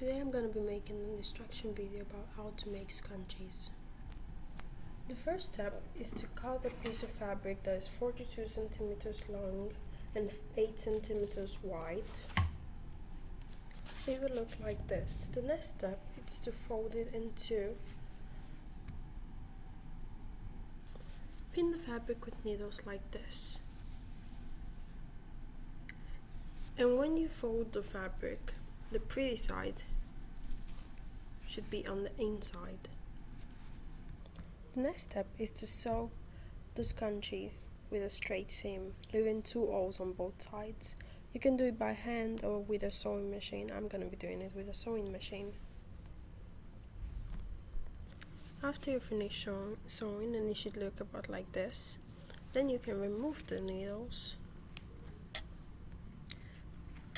Today I'm going to be making an instruction video about how to make scrunchies. The first step is to cut a piece of fabric that is 42 centimeters long and 8 centimeters wide. It will look like this. The next step is to fold it in two. Pin the fabric with needles like this. And when you fold the fabric, the pretty side should be on the inside. The next step is to sew the scrunchie with a straight seam, leaving 2 holes on both sides. You can do it by hand or with a sewing machine. I'm gonna be doing it with a sewing machine. After you finish sewing, and it should look about like this, then you can remove the needles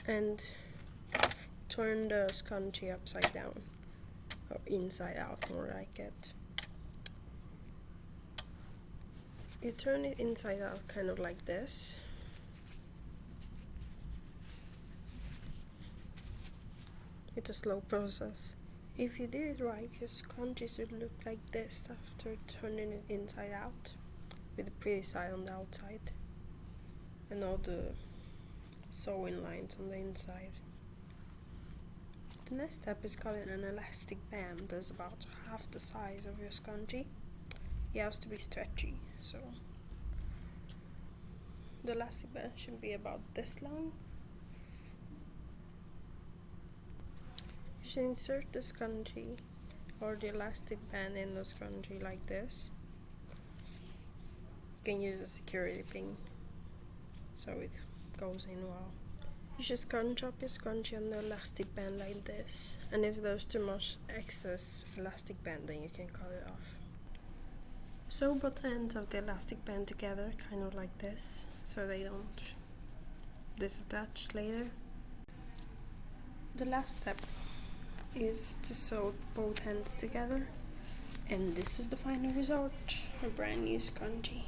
and turn the scrunchie upside down, or inside out, more like it. You turn it inside out, kind of like this. It's a slow process. If you did it right, your scrunchie should look like this after turning it inside out, with the pretty side on the outside and all the sewing lines on the inside. The next step is cutting an elastic band that's about half the size of your scrunchie. It has to be stretchy, so the elastic band should be about this long. You should insert the scrunchie or the elastic band in the scrunchie like this. You can use a security pin so it goes in well. You should scrunch up your scrunchie on the elastic band like this, and if there's too much excess elastic band, then you can cut it off. Sew both ends of the elastic band together, kind of like this, so they don't disattach later. The last step is to sew both ends together, and this is the final result, a brand new scrunchie.